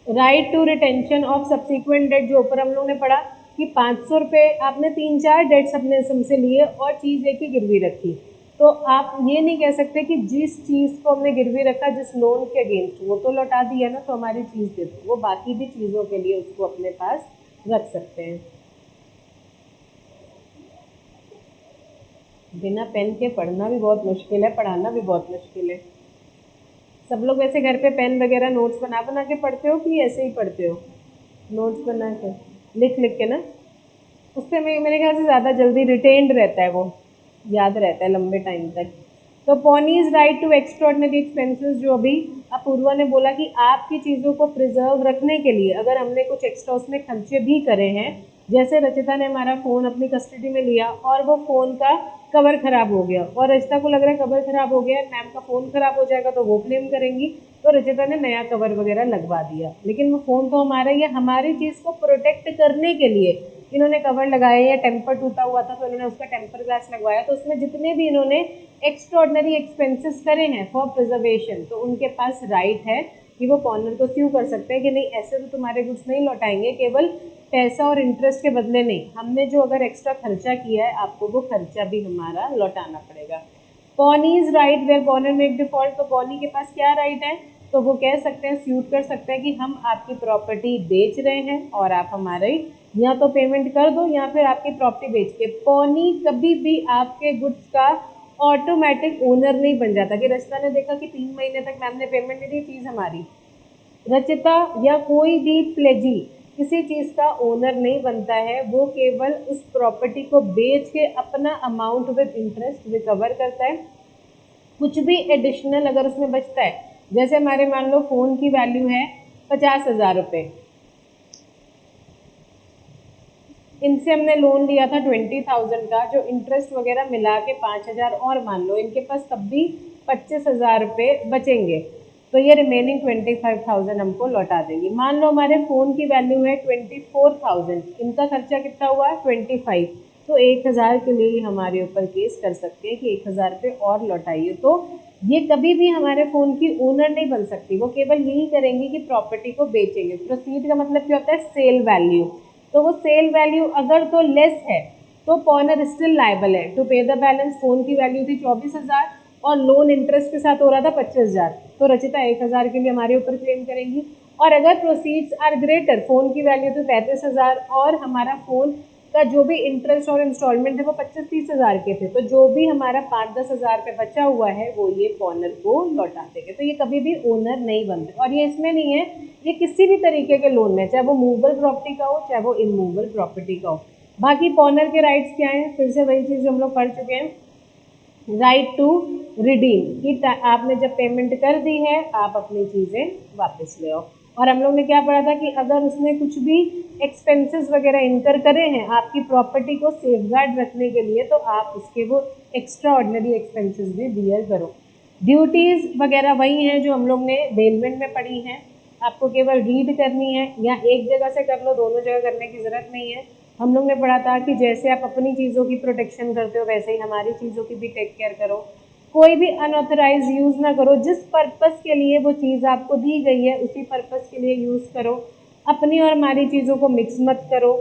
Right to retention of subsequent debt, जो ऊपर हम लोगों ने पढ़ा कि 500 रुपये आपने 3-4 डेट्स अपने से लिए और चीज़ एक ही गिरवी रखी, तो आप ये नहीं कह सकते कि जिस चीज़ को हमने गिरवी रखा जिस लोन के अगेंस्ट वो तो लौटा दिया ना, तो हमारी चीज़ दे दो, वो बाकी भी चीज़ों के लिए उसको अपने पास रख सकते हैं। बिना पेन के पढ़ना भी बहुत मुश्किल है, पढ़ाना भी बहुत मुश्किल है। सब लोग वैसे घर पे पेन वगैरह नोट्स बना बना के पढ़ते हो कि ऐसे ही पढ़ते हो? नोट्स बना के लिख लिख के ना, उससे मेरे ख्याल से ज़्यादा जल्दी रिटेन्ड रहता है, वो याद रहता है लंबे टाइम तक। तो पॉनीज राइट टू एक्स्ट्रॉर्डिनरी एक्सपेंसेस, जो अभी अपूर्वा ने बोला कि आपकी चीज़ों को प्रिजर्व रखने के लिए अगर हमने कुछ एक्स्ट्रा उसमें खर्चे भी करे हैं, जैसे रचिता ने हमारा फ़ोन अपनी कस्टडी में लिया और वो फ़ोन का कवर खराब हो गया और रचिता को लग रहा है कवर खराब हो गया, मैम का फ़ोन खराब हो जाएगा तो वो क्लेम करेंगी, तो रचिता ने नया कवर वगैरह लगवा दिया, लेकिन वो फ़ोन तो हमारा ही है, हमारी चीज़ को प्रोटेक्ट करने के लिए इन्होंने कवर लगाया, या टेम्पर टूटा हुआ था तो इन्होंने उसका टेम्पर ग्लास लगवाया, तो उसमें जितने भी इन्होंने एक्स्ट्रॉर्डनरी एक्सपेंसेस करे हैं फॉर प्रिजर्वेशन, तो उनके पास राइट है कि वो पॉनर को स्यू कर सकते हैं कि नहीं ऐसे तो तुम्हारे गुड्स नहीं लौटाएंगे, केवल पैसा और इंटरेस्ट के बदले नहीं, हमने जो अगर एक्स्ट्रा खर्चा किया है आपको वो खर्चा भी हमारा लौटाना पड़ेगा। Pawnee's right where pawnor make default, तो पॉनी के पास क्या राइट है, तो वो कह सकते हैं, सूट कर सकते हैं कि हम आपकी प्रॉपर्टी बेच रहे हैं और आप हमारे या तो पेमेंट कर दो या फिर आपकी प्रॉपर्टी बेच के। पॉनी कभी भी आपके गुड्स का ऑटोमेटिक ओनर नहीं बन जाता कि रचिता ने देखा कि 3 महीने तक मैम ने पेमेंट नहीं दी, चीज़ हमारी। रचिता या कोई भी प्लेजी किसी चीज़ का ओनर नहीं बनता है, वो केवल उस प्रॉपर्टी को बेच के अपना अमाउंट विद इंटरेस्ट रिकवर करता है। कुछ भी एडिशनल अगर उसमें बचता है, जैसे हमारे मान लो फ़ोन की वैल्यू है 50,000 रुपये, इनसे हमने लोन लिया था 20,000 का, जो इंटरेस्ट वगैरह मिला के 5,000 और मान लो इनके पास तब भी 25,000 रुपये बचेंगे, तो ये रिमेनिंग 25,000 हमको लौटा देंगी। मान लो हमारे फ़ोन की वैल्यू है 24,000, इनका खर्चा कितना हुआ 25, तो 1,000 के लिए ही हमारे ऊपर केस कर सकते हैं कि 1,000 रुपये और लौटाइए। तो ये कभी भी हमारे फ़ोन की ओनर नहीं बन सकती, वो केवल यही करेंगी कि प्रॉपर्टी को बेचेंगे। प्रोसीड का मतलब क्या होता है, सेल वैल्यू, तो वो सेल वैल्यू अगर तो लेस है तो पॉनर स्टिल लायबल है टू पे द बैलेंस। फोन की वैल्यू थी 24,000 और लोन इंटरेस्ट के साथ हो रहा था 25,000, तो रचिता 1,000 के लिए हमारे ऊपर क्लेम करेंगी। और अगर प्रोसीड्स आर ग्रेटर, फोन की वैल्यू थी 35,000 और हमारा फोन का जो भी इंटरेस्ट और इंस्टॉलमेंट है वो 25-30,000 के थे, तो जो भी हमारा 5-10,000 पे बचा हुआ है वो ये पॉनर को लौटा देंगे। तो ये कभी भी ओनर नहीं बनते, और ये इसमें नहीं है, ये किसी भी तरीके के लोन में, चाहे वो मूवेबल प्रॉपर्टी का हो चाहे वो इमूवेबल प्रॉपर्टी का हो। बाकी पॉनर के राइट्स क्या हैं, फिर से वही चीज़ हम लोग पढ़ चुके हैं। राइट टू रिडीम, कि आपने जब पेमेंट कर दी है आप अपनी चीज़ें वापस ले आओ। और हम लोग ने क्या पढ़ा था कि अगर उसने कुछ भी एक्सपेंसेस वगैरह इनकर करे हैं आपकी प्रॉपर्टी को सेफगार्ड रखने के लिए, तो आप उसके वो एक्स्ट्रा ऑर्डिनरी एक्सपेंसेस भी बियर करो। ड्यूटीज़ वगैरह वही हैं जो हम लोग ने बेलमेंट में पढ़ी हैं, आपको केवल रीड करनी है या एक जगह से कर लो, दोनों जगह करने की ज़रूरत नहीं है। हम लोग ने पढ़ा था कि जैसे आप अपनी चीज़ों की प्रोटेक्शन करते हो वैसे ही हमारी चीज़ों की भी टेक केयर करो। कोई भी अनऑथराइज यूज़ ना करो, जिस पर्पस के लिए वो चीज़ आपको दी गई है उसी पर्पस के लिए यूज़ करो। अपनी और हमारी चीज़ों को मिक्स मत करो।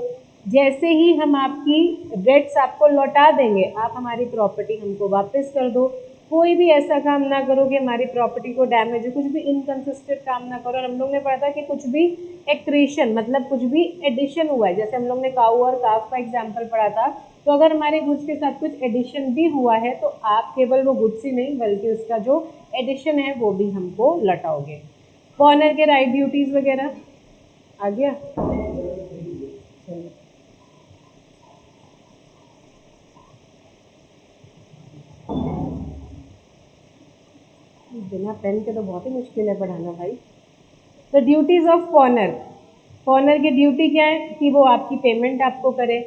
जैसे ही हम आपकी डेट्स आपको लौटा देंगे आप हमारी प्रॉपर्टी हमको वापस कर दो। कोई भी ऐसा काम ना करो कि हमारी प्रॉपर्टी को डैमेज हो, कुछ भी इनकंसिस्टेंट काम ना करो। और हम लोग ने पढ़ा था कि कुछ भी एक्रेशन मतलब कुछ भी एडिशन हुआ है, जैसे हम लोग ने काऊ और काफ का एग्जाम्पल पढ़ा था, तो अगर हमारे गुड्स के साथ कुछ एडिशन भी हुआ है तो आप केवल वो गुड्स ही नहीं बल्कि उसका जो एडिशन है वो भी हमको लौटाओगे। कॉर्नर के राइट ड्यूटीज वगैरह आ गया। बिना पेन के तो बहुत ही मुश्किल है पढ़ाना भाई। तो ड्यूटीज ऑफ कॉर्नर, कॉर्नर की ड्यूटी क्या है कि वो आपकी पेमेंट आपको करे,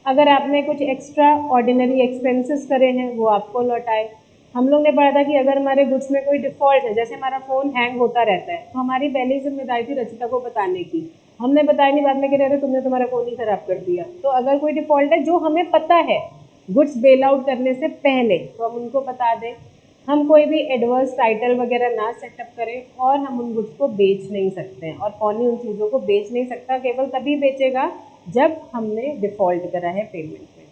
अगर आपने कुछ एक्स्ट्रा ऑर्डिनरी एक्सपेंसेस करे हैं वो आपको लौटाए, हम लोग ने पढ़ा था कि अगर हमारे गुड्स में कोई डिफॉल्ट है, जैसे हमारा फोन हैंग होता रहता है, तो हमारी पहली जिम्मेदारी थी रचिता को बताने की। हमने बताया नहीं, बाद में कह रहे थे तुमने तुम्हारा फोन ही खराब कर दिया। तो अगर कोई डिफॉल्ट है जो हमें पता है गुड्स बेल आउट करने से पहले, तो हम उनको बता दें। हम कोई भी एडवर्स टाइटल वगैरह ना सेटअप करें, और हम उन गुड्स को बेच नहीं सकते हैं, और पौनी उन चीज़ों को बेच नहीं सकता, केवल तभी बेचेगा जब हमने डिफॉल्ट करा है पेमेंट में।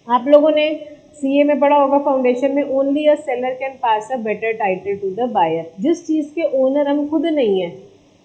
आप लोगों ने सीए में पढ़ा होगा फाउंडेशन में, only a seller can pass a better title to the buyer. जिस चीज़ के ओनर हम खुद नहीं है,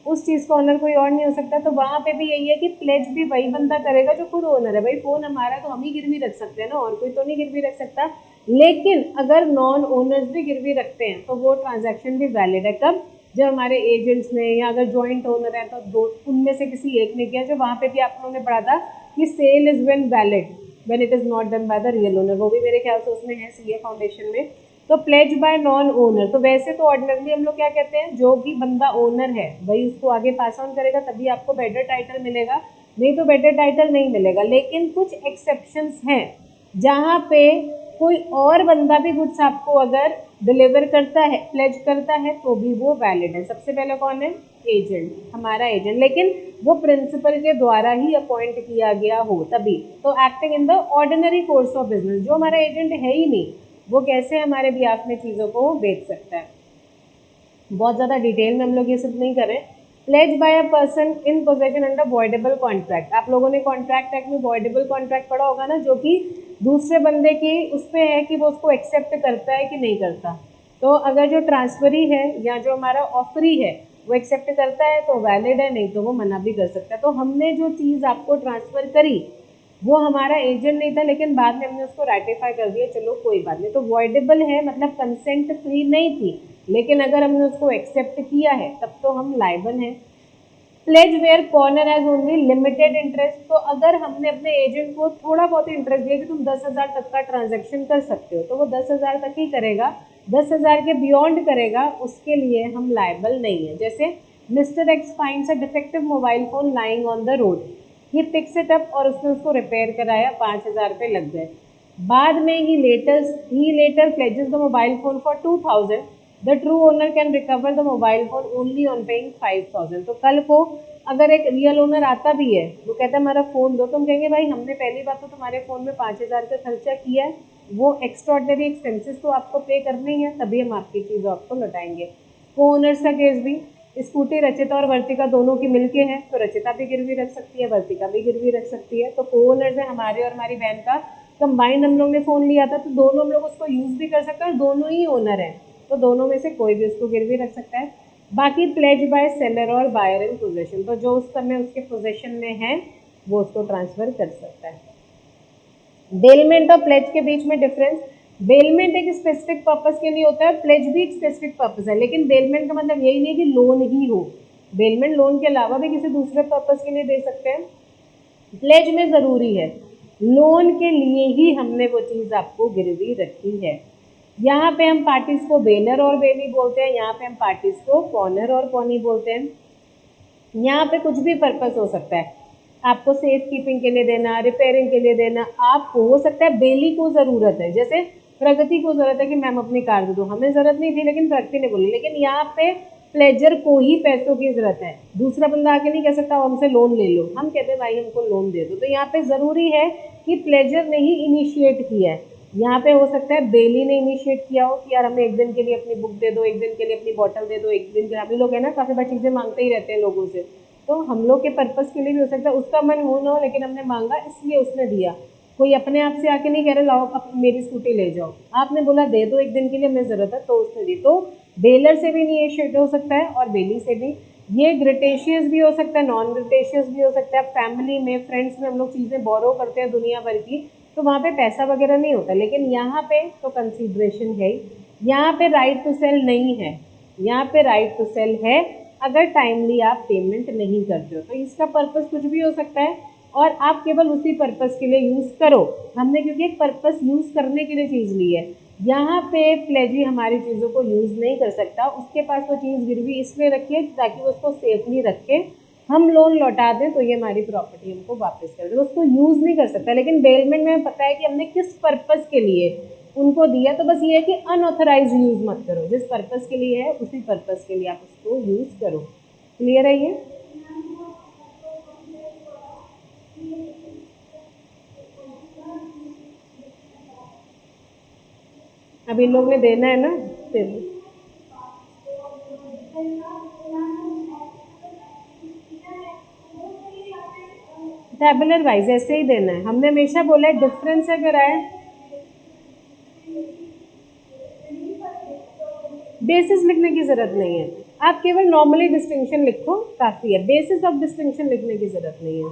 उस चीज़ का ओनर कोई और नहीं हो सकता। तो वहाँ पे भी यही है कि प्लेज भी वही बंदा करेगा जो खुद ओनर है। भाई फोन हमारा, तो हम ही गिरवी रख सकते हैं ना, और कोई तो नहीं गिरवी रख सकता। लेकिन अगर नॉन ओनर्स भी गिरवी रखते हैं तो वो ट्रांजैक्शन भी वैलिड है। कब? जब हमारे एजेंट्स ने, या अगर जॉइंट ओनर है तो दो उनमें से किसी एक ने किया। जो वहाँ पे भी आप लोगों ने पढ़ा था कि sale is when valid when it is not done by the real owner, वो भी मेरे ख्याल से उसमें है सीए फाउंडेशन में। तो प्लेज बाय नॉन ओनर, तो वैसे तो ऑर्डिनरली हम लोग क्या कहते हैं, जो भी बंदा ओनर है वही उसको आगे पास ऑन करेगा, तभी आपको बेटर टाइटल मिलेगा, नहीं तो बेटर टाइटल नहीं मिलेगा। लेकिन कुछ एक्सेप्शंस हैं जहाँ पे कोई और बंदा भी गुड्स आपको अगर डिलीवर करता है, प्लेज करता है, तो भी वो वैलिड है। सबसे पहले कौन है? एजेंट, हमारा एजेंट, लेकिन वो प्रिंसिपल के द्वारा ही अपॉइंट किया गया हो तभी। तो acting in the ordinary course of business, जो हमारा एजेंट है ही नहीं, वो कैसे हमारे बिहाफ में चीज़ों को बेच सकता है। बहुत ज़्यादा डिटेल में हम लोग ये सब नहीं करें। Pledge by a person in possession under voidable contract, आप लोगों ने कॉन्ट्रैक्ट एक्ट में वॉइडेबल कॉन्ट्रैक्ट पढ़ा होगा ना, जो कि दूसरे बंदे की उस पर है कि वो उसको एक्सेप्ट करता है कि नहीं करता। तो अगर जो ट्रांसफरी है या जो हमारा ऑफरी है वो एक्सेप्ट करता है तो वैलिड है, नहीं तो वो मना भी कर सकता है। तो हमने जो चीज़ आपको ट्रांसफ़र करी वो हमारा एजेंट नहीं था, लेकिन बाद में हमने उसको रेटिफाई कर दिया, चलो कोई बात नहीं। तो वॉइडेबल है, मतलब कंसेंट फ्री नहीं थी, लेकिन अगर हमने उसको एक्सेप्ट किया है तब तो हम लायबल हैं। Pledge where pawnor has only limited interest, तो अगर हमने अपने एजेंट को थोड़ा बहुत इंटरेस्ट दिया कि तुम 10,000 तक का ट्रांजैक्शन कर सकते हो, तो वो 10,000 तक ही करेगा। 10,000 के बियॉन्ड करेगा, उसके लिए हम लायबल नहीं है। जैसे mister x finds a defective mobile phone lying on the road, he picks it up, और उसने उसको रिपेयर कराया, 5,000 रुपये लग गए। बाद में he later pledges the mobile phone for 2,000, the true owner can recover the mobile phone only on paying 5,000। तो कल को अगर एक रियल ओनर आता भी है, वो कहता है हमारा फ़ोन दो, तो हम कहेंगे भाई हमने पहली बात तो तुम्हारे फ़ोन में 5,000 का खर्चा किया है, वो एक्स्ट्राऑर्डिनरी एक्सपेंसेस तो आपको पे करने ही है, तभी हम आपकी चीज़ आपको लौटाएंगे। को ओनर्स का केस भी, स्कूटी रचिता और वर्तिका दोनों की मिलके है, तो रचिता भी गिरवी रख सकती है, वर्तिका भी गिरवी रख सकती है। तो को ओनर्स है हमारे और हमारी बहन का, कंबाइंड हम लोग ने फ़ोन लिया था, तो दोनों हम लोग उसको यूज़ भी कर सकते हैं और दोनों ही ओनर हैं, तो दोनों में से कोई भी उसको गिरवी रख सकता है। बाकी प्लेज बाय सेलर और बायर इन पोजेशन, तो जो उस समय उसके पोजेशन में है वो उसको ट्रांसफर कर सकता है। बेलमेंट और प्लेज के बीच में डिफरेंस, बेलमेंट एक स्पेसिफिक पर्पस के लिए होता है, प्लेज भी एक स्पेसिफिक पर्पस है, लेकिन बेलमेंट का मतलब यही नहीं कि लोन ही हो, बेलमेंट लोन के अलावा भी किसी दूसरे पर्पस के लिए दे सकते हैं। प्लेज में ज़रूरी है, लोन के लिए ही हमने वो चीज़ आपको गिरवी रखी है। यहाँ पे हम पार्टीज को बेलर और बेली बोलते हैं, यहाँ पे हम पार्टीज को पॉनर और पॉनी बोलते हैं। यहाँ पे कुछ भी पर्पस हो सकता है, आपको सेफ कीपिंग के लिए देना, रिपेयरिंग के लिए देना, आपको हो सकता है बेली को ज़रूरत है, जैसे प्रगति को ज़रूरत है कि मैम अपनी कार दे दो, हमें ज़रूरत नहीं थी लेकिन प्रगति ने बोली। लेकिन यहाँ पे प्लेजर को ही पैसों की ज़रूरत है, दूसरा बंदा आके नहीं कह सकता हमसे लोन ले लो, हम कहते हैं भाई हमको लोन दे दो। तो यहाँ पे ज़रूरी है कि प्लेजर ने ही इनिशिएट किया है। यहाँ पे हो सकता है बेली ने इनिशिएट किया हो कि यार हमें एक दिन के लिए अपनी बुक दे दो, एक दिन के लिए अपनी बॉटल दे दो, एक दिन के, हम लोग है ना काफ़ी बार चीज़ें मांगते ही रहते हैं लोगों से, तो हम लोग के पर्पस के लिए भी हो सकता है, उसका मन हो ना हो लेकिन हमने मांगा इसलिए उसने दिया। कोई अपने आप से आके नहीं कह रहे लाओ मेरी स्कूटी ले जाओ, आपने बोला दे दो एक दिन के लिए, हमें ज़रूरत है, तो उसने दी। तो बेलर से भी इनिशिएट हो सकता है और बेली से भी। ये ग्रेटेशियस भी हो सकता है, नॉन ग्रेटेशियस भी हो सकता है। फैमिली में, फ्रेंड्स में हम लोग चीज़ें बोरो करते हैं दुनिया भर की, तो वहाँ पे पैसा वगैरह नहीं होता, लेकिन यहाँ पे तो कंसीडरेशन है ही। यहाँ पे राइट टू सेल नहीं है, यहाँ पे राइट टू सेल है अगर टाइमली आप पेमेंट नहीं करते हो, तो इसका पर्पस कुछ भी हो सकता है और आप केवल उसी पर्पस के लिए यूज़ करो। हमने क्योंकि एक पर्पस यूज़ करने के लिए चीज़ ली है, यहाँ पे प्लेजी हमारी चीज़ों को यूज़ नहीं कर सकता, उसके पास वो चीज़ गिरवी इसलिए रखी है ताकि वो उसको सेफली रखे, हम लोन लौटा दें तो ये हमारी प्रॉपर्टी हमको वापस कर दे, उसको यूज़ नहीं कर सकता। लेकिन बेलमेंट में पता है कि हमने किस पर्पस के लिए उनको दिया, तो बस ये है कि अनऑथराइज यूज़ मत करो, जिस पर्पस के लिए है उसी पर्पस के लिए आप उसको यूज़ करो। क्लियर है ये? अब इन लोग ने देना है ना, फिर टेबुलर वाइज ऐसे ही देना है, हमने हमेशा बोला है डिफरेंस अगर आए, बेसिस लिखने की जरूरत नहीं है, आप केवल नॉर्मली डिस्टिंक्शन लिखो काफी है, बेसिस ऑफ डिस्टिंक्शन लिखने की जरूरत नहीं है।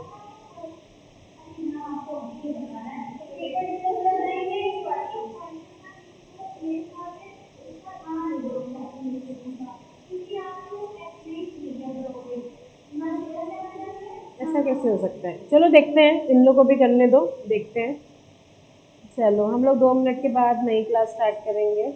ऐसा कैसे हो सकता है? चलो देखते हैं, इन लोगों को भी करने दो, देखते हैं। चलो हम लोग 2 मिनट के बाद नई क्लास स्टार्ट करेंगे।